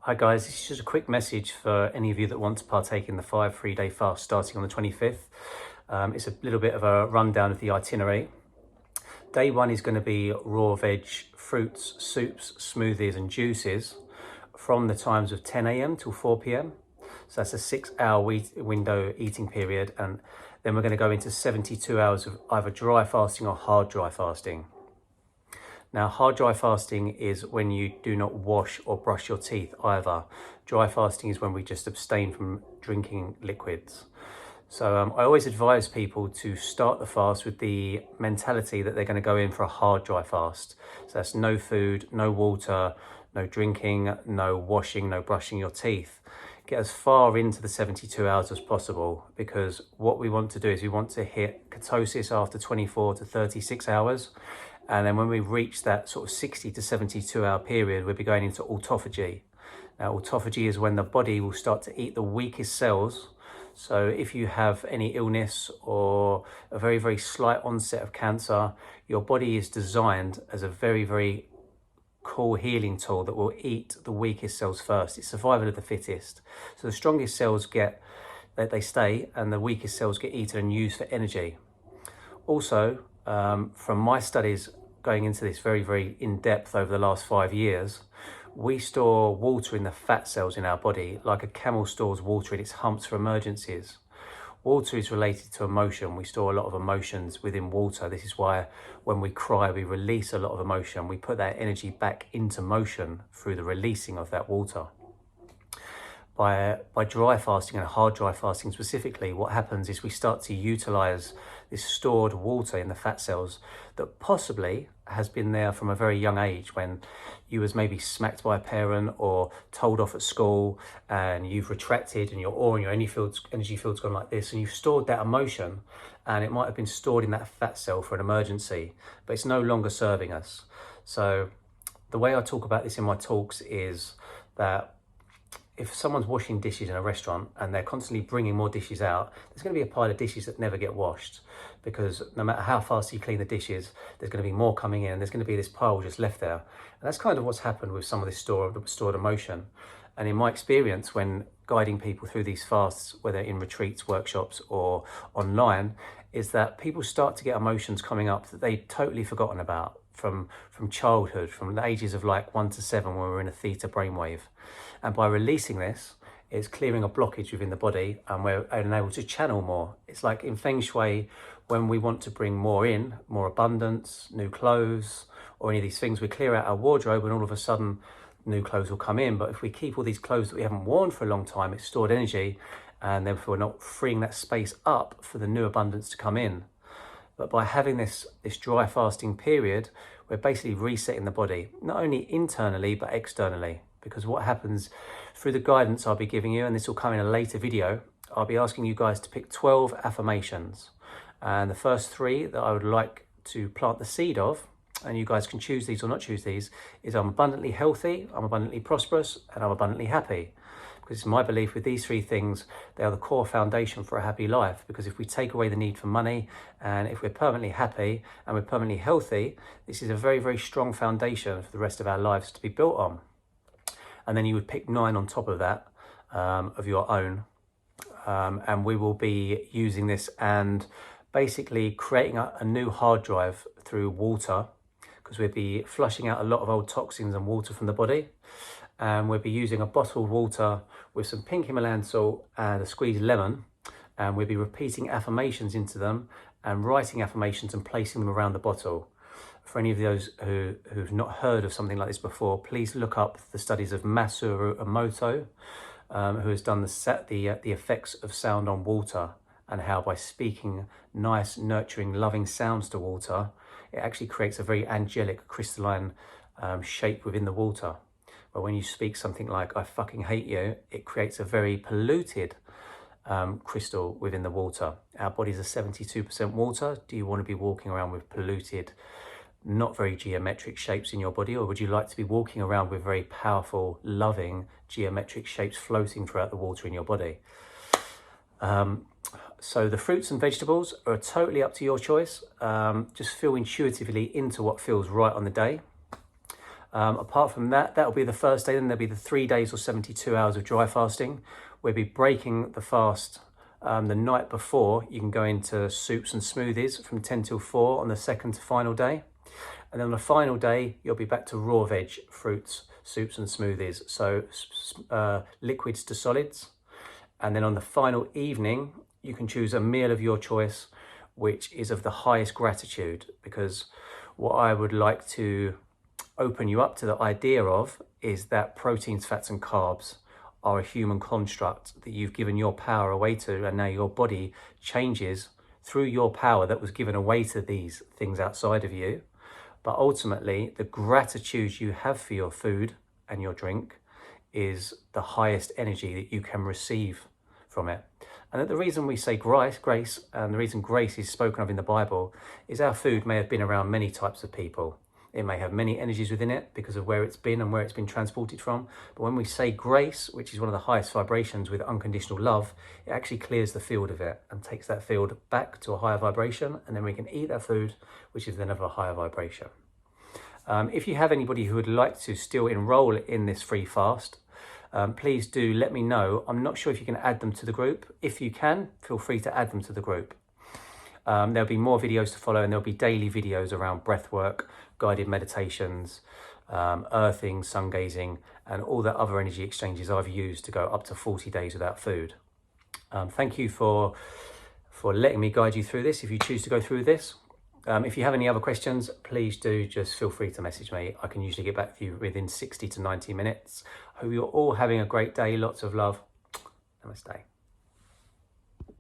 Hi guys, this is just a quick message for any of you that want to partake in the 3-day fast starting on the 25th. It's a little bit of a rundown of the itinerary. Day 1 is going to be raw veg, fruits, soups, smoothies and juices from the times of 10 a.m. till 4 p.m. So that's a 6-hour window eating period, and then we're going to go into 72 hours of either dry fasting or hard dry fasting. Now, hard dry fasting is when you do not wash or brush your teeth either. Dry fasting is when we just abstain from drinking liquids. So I always advise people to start the fast with the mentality that they're going to go in for a hard dry fast. So that's no food, no water, no drinking, no washing, no brushing your teeth. Get as far into the 72 hours as possible, because what we want to do is we want to hit ketosis after 24 to 36 hours. And then when we reach that sort of 60 to 72 hour period, we'll be going into autophagy. Now, autophagy is when the body will start to eat the weakest cells. So if you have any illness or a very, very slight onset of cancer, your body is designed as a very, very cool healing tool that will eat the weakest cells first. It's survival of the fittest. So the strongest cells they stay, and the weakest cells get eaten and used for energy. Also, from my studies going into this very, very in depth over the last 5 years, we store water in the fat cells in our body like a camel stores water in its humps for emergencies. Water is related to emotion. We store a lot of emotions within water. This is why when we cry, we release a lot of emotion. We put that energy back into motion through the releasing of that water. By dry fasting and hard dry fasting specifically, what happens is we start to utilize this stored water in the fat cells that possibly has been there from a very young age, when you was maybe smacked by a parent or told off at school and you've retracted and your aura and your energy field's gone like this, and you've stored that emotion, and it might have been stored in that fat cell for an emergency, but it's no longer serving us. So the way I talk about this in my talks is that if someone's washing dishes in a restaurant and they're constantly bringing more dishes out, there's going to be a pile of dishes that never get washed, because no matter how fast you clean the dishes, there's going to be more coming in, and there's going to be this pile just left there. And that's kind of what's happened with some of this stored emotion. And in my experience, when guiding people through these fasts, whether in retreats, workshops or online, is that people start to get emotions coming up that they'd totally forgotten about from childhood, from the ages of like 1 to 7, when we're in a theta brainwave. And by releasing this, it's clearing a blockage within the body, and we're able to channel more. It's like in Feng Shui, when we want to bring more in, more abundance, new clothes, or any of these things, we clear out our wardrobe and all of a sudden new clothes will come in. But if we keep all these clothes that we haven't worn for a long time, it's stored energy, and therefore we're not freeing that space up for the new abundance to come in. But by having this dry fasting period, we're basically resetting the body, not only internally, but externally. Because what happens through the guidance I'll be giving you, and this will come in a later video, I'll be asking you guys to pick 12 affirmations. And the first 3 that I would like to plant the seed of, and you guys can choose these or not choose these, is I'm abundantly healthy, I'm abundantly prosperous, and I'm abundantly happy. Because it's my belief with these 3 things, they are the core foundation for a happy life. Because if we take away the need for money, and if we're permanently happy and we're permanently healthy, this is a very, very strong foundation for the rest of our lives to be built on. And then you would pick 9 on top of that, of your own. And we will be using this and basically creating a new hard drive through water, because we'll be flushing out a lot of old toxins and water from the body. And we'll be using a bottled water with some pink Himalayan salt and a squeezed lemon. And we'll be repeating affirmations into them and writing affirmations and placing them around the bottle. For any of those who've not heard of something like this before, please look up the studies of Masaru Emoto, who has done the effects of sound on water, and how by speaking nice, nurturing, loving sounds to water, it actually creates a very angelic, crystalline shape within the water. But when you speak something like, I fucking hate you, it creates a very polluted crystal within the water. Our bodies are 72% water. Do you want to be walking around with polluted, not very geometric shapes in your body, or would you like to be walking around with very powerful, loving, geometric shapes floating throughout the water in your body? So the fruits and vegetables are totally up to your choice. Just feel intuitively into what feels right on the day. Apart from that, that'll be the first day. Then there'll be the 3 days or 72 hours of dry fasting. We'll be breaking the fast the night before. You can go into soups and smoothies from 10 till 4 on the second to final day. And then on the final day, you'll be back to raw veg, fruits, soups and smoothies. So liquids to solids. And then on the final evening, you can choose a meal of your choice, which is of the highest gratitude, because what I would like to open you up to the idea of is that proteins, fats and carbs are a human construct that you've given your power away to, and now your body changes through your power that was given away to these things outside of you. But ultimately, the gratitude you have for your food and your drink is the highest energy that you can receive from it. And the reason we say grace, and the reason grace is spoken of in the Bible, is our food may have been around many types of people. It may have many energies within it because of where it's been and where it's been transported from. But when we say grace, which is one of the highest vibrations with unconditional love, it actually clears the field of it and takes that field back to a higher vibration. And then we can eat that food, which is then of a higher vibration. If you have anybody who would like to still enroll in this free fast, please do let me know. I'm not sure if you can add them to the group. If you can, feel free to add them to the group. There'll be more videos to follow, and there'll be daily videos around breath work, guided meditations, earthing, sun gazing, and all the other energy exchanges I've used to go up to 40 days without food. Thank you for letting me guide you through this, if you choose to go through this. If you have any other questions, please do just feel free to message me. I can usually get back to you within 60 to 90 minutes. I hope you're all having a great day. Lots of love. Namaste.